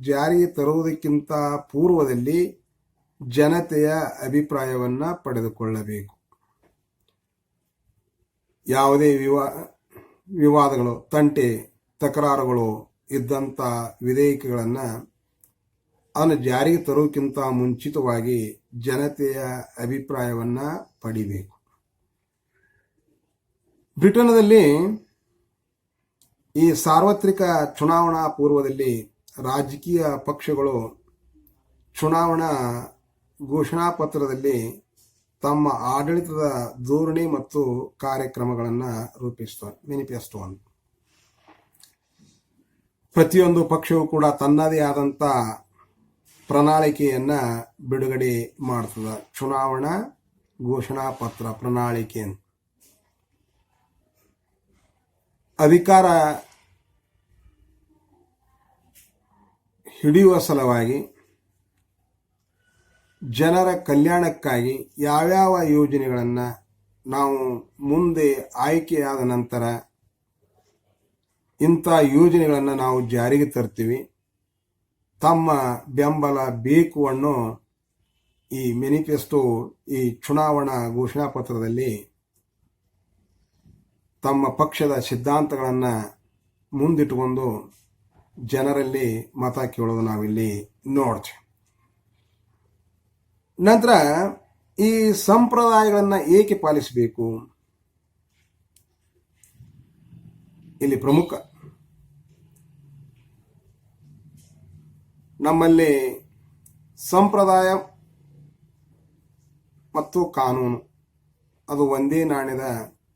ಜಾರಿಗೆ ತರುವುದಕ್ಕಿಂತ ಪೂರ್ವದಲ್ಲಿ ಜನತೆಯ ಅಭಿಪ್ರಾಯವನ್ನು ಪಡೆದುಕೊಳ್ಳಬೇಕು. ಯಾವುದೇ ವಿವಾದಗಳು, ತಂಟೆ, ತಕರಾರುಗಳು ಇದ್ದಂಥ ವಿಧೇಯಕಗಳನ್ನು ಅದನ್ನು ಜಾರಿಗೆ ತರೋಕ್ಕಿಂತ ಮುಂಚಿತವಾಗಿ ಜನತೆಯ ಅಭಿಪ್ರಾಯವನ್ನು ಪಡಿಬೇಕು. ಬ್ರಿಟನ್ನಲ್ಲಿ ಈ ಸಾರ್ವತ್ರಿಕ ಚುನಾವಣಾ ಪೂರ್ವದಲ್ಲಿ ರಾಜಕೀಯ ಪಕ್ಷಗಳು ಚುನಾವಣಾ ಘೋಷಣಾ ಪತ್ರದಲ್ಲಿ ತಮ್ಮ ಆಡಳಿತದ ಧೋರಣೆ ಮತ್ತು ಕಾರ್ಯಕ್ರಮಗಳನ್ನು ರೂಪಿಸ್ತವೆ. ಮ್ಯಾನಿಫೆಸ್ಟೋ ಅಂತ ಪ್ರತಿಯೊಂದು ಪಕ್ಷವೂ ಕೂಡ ತನ್ನದೇ ಆದಂಥ ಪ್ರಣಾಳಿಕೆಯನ್ನು ಬಿಡುಗಡೆ ಮಾಡ್ತದೆ. ಚುನಾವಣಾ ಘೋಷಣಾ ಪತ್ರ ಪ್ರಣಾಳಿಕೆ ಅಂತ ಅಧಿಕಾರ ಹಿಡಿಯುವ ಸಲುವಾಗಿ ಜನರ ಕಲ್ಯಾಣಕ್ಕಾಗಿ ಯಾವ್ಯಾವ ಯೋಜನೆಗಳನ್ನು ನಾವು ಮುಂದೆ ಆಯ್ಕೆಯಾದ ನಂತರ ಇಂಥ ಯೋಜನೆಗಳನ್ನು ನಾವು ಜಾರಿಗೆ ತರ್ತೀವಿ, ತಮ್ಮ ಬೆಂಬಲ ಬೇಕು ಅನ್ನೋ ಈ ಮ್ಯಾನಿಫೆಸ್ಟೋ, ಈ ಚುನಾವಣಾ ಘೋಷಣಾ ಪತ್ರದಲ್ಲಿ ತಮ್ಮ ಪಕ್ಷದ ಸಿದ್ಧಾಂತಗಳನ್ನು ಮುಂದಿಟ್ಟುಕೊಂಡು ಜನರಲ್ಲಿ ಮತ ಕೇಳೋದು ನಾವಿಲ್ಲಿ ನೋಡ್ತೀವಿ. ನಂತರ ಈ ಸಂಪ್ರದಾಯಗಳನ್ನು ಏಕೆ ಪಾಲಿಸಬೇಕು? ಇಲ್ಲಿ ಪ್ರಮುಖ ನಮ್ಮಲ್ಲಿ ಸಂಪ್ರದಾಯ ಮತ್ತು ಕಾನೂನು ಅದು ಒಂದೇ ನಾಣ್ಯದ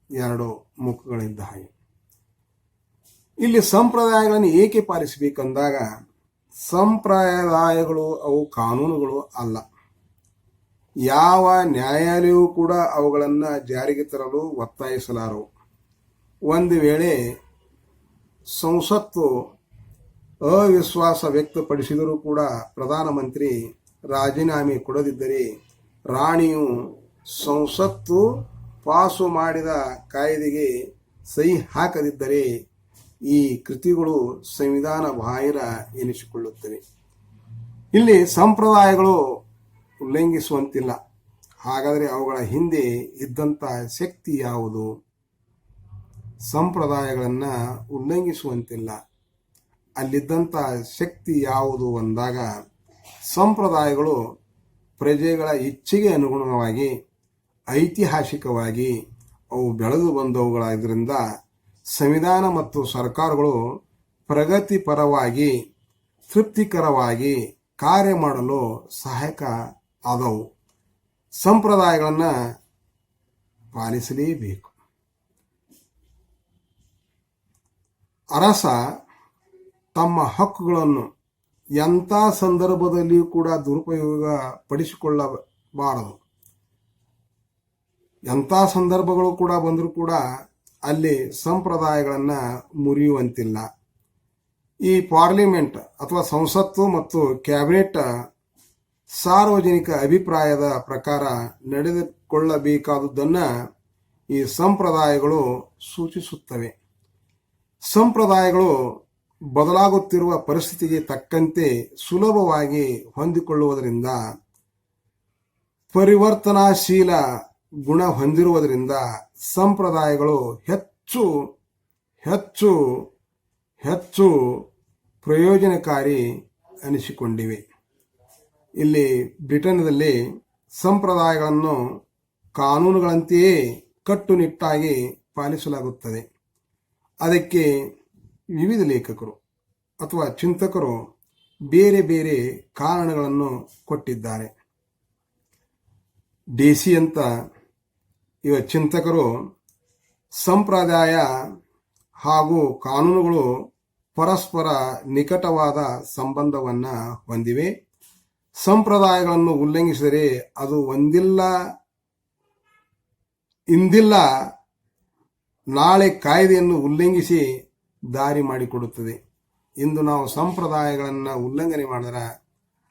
ಎರಡು ಮುಖಗಳಿದ್ದ ಹಾಗೆ. ಇಲ್ಲಿ ಸಂಪ್ರದಾಯಗಳನ್ನು ಏಕೆ ಪಾಲಿಸಬೇಕಂದಾಗ ಸಂಪ್ರದಾಯಗಳು ಅವು ಕಾನೂನುಗಳು ಅಲ್ಲ. ಯಾವ ನ್ಯಾಯಾಲಯವೂ ಕೂಡ ಅವುಗಳನ್ನು ಜಾರಿಗೆ ತರಲು ಒತ್ತಾಯಿಸಲಾರವು. ಒಂದು ವೇಳೆ ಸಂಸತ್ತು ಅವಿಶ್ವಾಸ ವ್ಯಕ್ತಪಡಿಸಿದರೂ ಕೂಡ ಪ್ರಧಾನಮಂತ್ರಿ ರಾಜೀನಾಮೆ ಕೊಡದಿದ್ದರೆ, ರಾಣಿಯು ಸಂಸತ್ತು ಪಾಸು ಮಾಡಿದ ಕಾಯ್ದೆಗೆ ಸಹಿ ಹಾಕದಿದ್ದರೆ ಈ ಕೃತಿಗಳು ಸಂವಿಧಾನ ಬಾಹಿರ ಎನಿಸಿಕೊಳ್ಳುತ್ತವೆ. ಇಲ್ಲಿ ಸಂಪ್ರದಾಯಗಳು ಉಲ್ಲಂಘಿಸುವಂತಿಲ್ಲ. ಹಾಗಾದರೆ ಅವುಗಳ ಹಿಂದೆ ಇದ್ದಂಥ ಶಕ್ತಿ ಯಾವುದು? ಸಂಪ್ರದಾಯಗಳನ್ನು ಉಲ್ಲಂಘಿಸುವಂತಿಲ್ಲ. ಅಲ್ಲಿದ್ದಂಥ ಶಕ್ತಿ ಯಾವುದು ಅಂದಾಗ ಸಂಪ್ರದಾಯಗಳು ಪ್ರಜೆಗಳ ಇಚ್ಛೆಗೆ ಅನುಗುಣವಾಗಿ ಐತಿಹಾಸಿಕವಾಗಿ ಅವು ಬೆಳೆದು ಬಂದವುಗಳಾದ್ರಿಂದ ಸಂವಿಧಾನ ಮತ್ತು ಸರ್ಕಾರಗಳು ಪ್ರಗತಿಪರವಾಗಿ ತೃಪ್ತಿಕರವಾಗಿ ಕಾರ್ಯ ಮಾಡಲು ಸಹಾಯಕ ಆದವು. ಸಂಪ್ರದಾಯಗಳನ್ನು ಪಾಲಿಸಲೇಬೇಕು. ಅರಸ ತಮ್ಮ ಹಕ್ಕುಗಳನ್ನು ಎಂಥ ಸಂದರ್ಭದಲ್ಲಿಯೂ ಕೂಡ ದುರುಪಯೋಗ ಪಡಿಸಿಕೊಳ್ಳಬಾರದು. ಎಂಥ ಸಂದರ್ಭಗಳು ಕೂಡ ಬಂದರೂ ಕೂಡ ಅಲ್ಲಿ ಸಂಪ್ರದಾಯಗಳನ್ನು ಮುರಿಯುವಂತಿಲ್ಲ. ಈ ಪಾರ್ಲಿಮೆಂಟ್ ಅಥವಾ ಸಂಸತ್ತು ಮತ್ತು ಕ್ಯಾಬಿನೆಟ್ ಸಾರ್ವಜನಿಕ ಅಭಿಪ್ರಾಯದ ಪ್ರಕಾರ ನಡೆದುಕೊಳ್ಳಬೇಕಾದುದನ್ನು ಈ ಸಂಪ್ರದಾಯಗಳು ಸೂಚಿಸುತ್ತವೆ. ಸಂಪ್ರದಾಯಗಳು ಬದಲಾಗುತ್ತಿರುವ ಪರಿಸ್ಥಿತಿಗೆ ತಕ್ಕಂತೆ ಸುಲಭವಾಗಿ ಹೊಂದಿಕೊಳ್ಳುವುದರಿಂದ, ಪರಿವರ್ತನಾಶೀಲ ಗುಣ ಹೊಂದಿರುವುದರಿಂದ ಸಂಪ್ರದಾಯಗಳು ಹೆಚ್ಚು ಹೆಚ್ಚು ಹೆಚ್ಚು ಪ್ರಯೋಜನಕಾರಿ ಅನಿಸಿಕೊಂಡಿವೆ. ಇಲ್ಲಿ ಬ್ರಿಟನ್ನಲ್ಲಿ ಸಂಪ್ರದಾಯಗಳನ್ನು ಕಾನೂನುಗಳಂತೆಯೇ ಕಟ್ಟುನಿಟ್ಟಾಗಿ ಪಾಲಿಸಲಾಗುತ್ತದೆ. ಅದಕ್ಕೆ ವಿವಿಧ ಲೇಖಕರು ಅಥವಾ ಚಿಂತಕರು ಬೇರೆ ಬೇರೆ ಕಾರಣಗಳನ್ನು ಕೊಟ್ಟಿದ್ದಾರೆ. ಡೇಸಿ ಅಂತ ಇವ ಚಿಂತಕರು ಸಂಪ್ರದಾಯ ಹಾಗೂ ಕಾನೂನುಗಳು ಪರಸ್ಪರ ನಿಕಟವಾದ ಸಂಬಂಧವನ್ನು ಹೊಂದಿವೆ. ಸಂಪ್ರದಾಯಗಳನ್ನು ಉಲ್ಲಂಘಿಸಿದರೆ ಅದು ಇಂದಿಲ್ಲ ನಾಳೆ ಕಾಯ್ದೆಯನ್ನು ಉಲ್ಲಂಘಿಸಿ ದಾರಿ ಮಾಡಿಕೊಡುತ್ತದೆ. ಇಂದು ನಾವು ಸಂಪ್ರದಾಯಗಳನ್ನು ಉಲ್ಲಂಘನೆ ಮಾಡಿದರೆ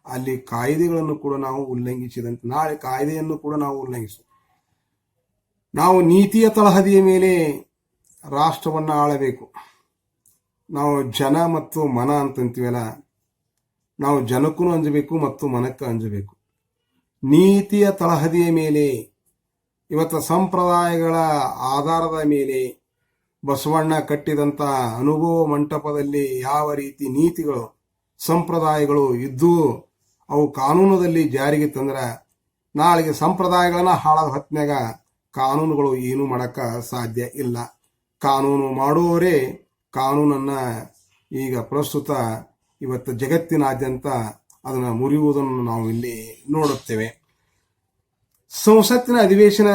ಅಲ್ಲಿ ಕಾಯ್ದೆಗಳನ್ನು ಕೂಡ ನಾವು ಉಲ್ಲಂಘಿಸಿದಂತೆ ನಾಳೆ ಕಾಯ್ದೆಯನ್ನು ಕೂಡ ನಾವು ಉಲ್ಲಂಘಿಸುತ್ತೇವೆ. ನಾವು ನೀತಿಯ ತಳಹದಿಯ ಮೇಲೆ ರಾಷ್ಟ್ರವನ್ನು ಆಳಬೇಕು. ನಾವು ಜನ ಮತ್ತು ಮನ ಅಂತಂತೀವಲ್ಲ, ನಾವು ಜನಕ್ಕೂ ಅಂಜಬೇಕು ಮತ್ತು ಮನಕ್ಕೂ ಅಂಜಬೇಕು. ನೀತಿಯ ತಳಹದಿಯ ಮೇಲೆ ಇವತ್ತು ಸಂಪ್ರದಾಯಗಳ ಆಧಾರದ ಮೇಲೆ ಬಸವಣ್ಣ ಕಟ್ಟಿದಂಥ ಅನುಭವ ಮಂಟಪದಲ್ಲಿ ಯಾವ ರೀತಿ ನೀತಿಗಳು ಸಂಪ್ರದಾಯಗಳು ಇದ್ದು ಅವು ಕಾನೂನದಲ್ಲಿ ಜಾರಿಗೆ ತಂದ್ರೆ ನಾಳೆಗೆ ಸಂಪ್ರದಾಯಗಳನ್ನ ಹಾಳಾದ ಹೊತ್ನ್ಯಾಗ ಕಾನೂನುಗಳು ಏನು ಮಾಡಕ್ಕ ಸಾಧ್ಯ ಇಲ್ಲ. ಕಾನೂನು ಮಾಡುವವರೇ ಕಾನೂನನ್ನ ಈಗ ಪ್ರಸ್ತುತ ಇವತ್ತು ಜಗತ್ತಿನಾದ್ಯಂತ ಅದನ್ನು ಮುರಿಯುವುದನ್ನು ನಾವು ಇಲ್ಲಿ ನೋಡುತ್ತೇವೆ. ಸಂಸತ್ತಿನ ಅಧಿವೇಶನ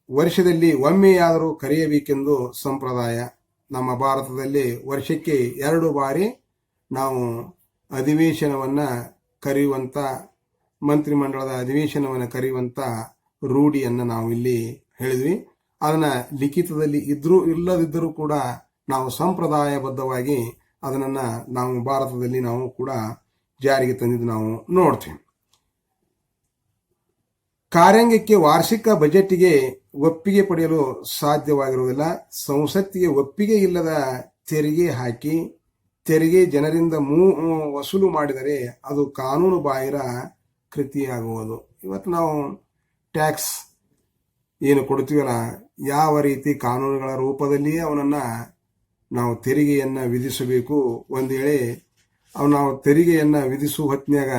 ವರ್ಷದಲ್ಲಿ ಒಮ್ಮೆಯಾದರೂ ಕರೆಯಬೇಕೆಂದು ಸಂಪ್ರದಾಯ. ನಮ್ಮ ಭಾರತದಲ್ಲಿ ವರ್ಷಕ್ಕೆ 2 ಬಾರಿ ನಾವು ಅಧಿವೇಶನವನ್ನು ಕರೆಯುವಂಥ ಮಂತ್ರಿಮಂಡಲದ ಅಧಿವೇಶನವನ್ನು ಕರೆಯುವಂಥ ರೂಢಿಯನ್ನು ನಾವು ಇಲ್ಲಿ ಹೇಳಿದ್ವಿ. ಅದನ್ನು ಲಿಖಿತದಲ್ಲಿ ಇದ್ರೂ ಇಲ್ಲದಿದ್ದರೂ ಕೂಡ ನಾವು ಸಂಪ್ರದಾಯಬದ್ಧವಾಗಿ ಅದನ್ನು ನಾವು ಭಾರತದಲ್ಲಿ ನಾವು ಕೂಡ ಜಾರಿಗೆ ತಂದಿದ್ದು ನಾವು ನೋಡ್ತೀವಿ. ಕಾರ್ಯಾಂಗಕ್ಕೆ ವಾರ್ಷಿಕ ಬಜೆಟ್ಗೆ ಒಪ್ಪಿಗೆ ಪಡೆಯಲು ಸಾಧ್ಯವಾಗಿರುವುದಿಲ್ಲ. ಸಂಸತ್ತಿಗೆ ಒಪ್ಪಿಗೆ ಇಲ್ಲದ ತೆರಿಗೆ ಹಾಕಿ ತೆರಿಗೆ ಜನರಿಂದ ವಸೂಲು ಮಾಡಿದರೆ ಅದು ಕಾನೂನು ಬಾಹಿರ ಕೃತಿಯಾಗುವುದು. ಇವತ್ತು ನಾವು ಟ್ಯಾಕ್ಸ್ ಏನು ಕೊಡ್ತೀವಲ್ಲ, ಯಾವ ರೀತಿ ಕಾನೂನುಗಳ ರೂಪದಲ್ಲಿಯೇ ಅವನನ್ನು ನಾವು ತೆರಿಗೆಯನ್ನು ವಿಧಿಸಬೇಕು. ಒಂದು ವೇಳೆ ನಾವು ತೆರಿಗೆಯನ್ನು ವಿಧಿಸುವ ಹೊತ್ತಿನಾಗ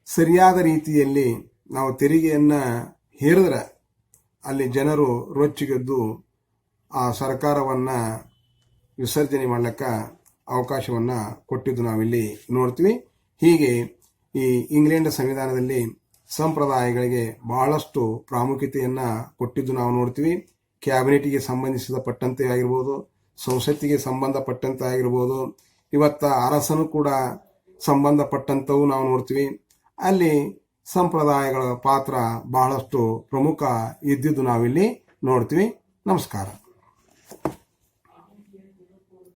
ಸರಿಯಾದ ರೀತಿಯಲ್ಲಿ ನಾವು ತೆರಿಗೆಯನ್ನು ಹೇರಿದ್ರೆ ಅಲ್ಲಿ ಜನರು ರೊಚ್ಚಿಗೆದ್ದು ಆ ಸರ್ಕಾರವನ್ನು ವಿಸರ್ಜನೆ ಮಾಡಲಿಕ್ಕೆ ಅವಕಾಶವನ್ನು ಕೊಟ್ಟಿದ್ದು ನಾವಿಲ್ಲಿ ನೋಡ್ತೀವಿ. ಹೀಗೆ ಈ ಇಂಗ್ಲೆಂಡ್ ಸಂವಿಧಾನದಲ್ಲಿ ಸಂಪ್ರದಾಯಗಳಿಗೆ ಬಹಳಷ್ಟು ಪ್ರಾಮುಖ್ಯತೆಯನ್ನು ಕೊಟ್ಟಿದ್ದು ನಾವು ನೋಡ್ತೀವಿ. ಕ್ಯಾಬಿನೆಟ್ಗೆ ಸಂಬಂಧಿಸಿದ ಪಟ್ಟಂತೆ ಆಗಿರ್ಬೋದು, ಸಂಸತ್ತಿಗೆ ಸಂಬಂಧಪಟ್ಟಂತೆ ಆಗಿರ್ಬೋದು, ಇವತ್ತ ಅರಸನು ಕೂಡ ಸಂಬಂಧಪಟ್ಟಂತವು ನಾವು ನೋಡ್ತೀವಿ. ಅಲ್ಲಿ ಸಂಪ್ರದಾಯಗಳ ಪಾತ್ರ ಬಹಳಷ್ಟು ಪ್ರಮುಖ ಇದ್ದಿದ್ದು ನಾವಿಲ್ಲಿ ನೋಡ್ತೀವಿ. ನಮಸ್ಕಾರ.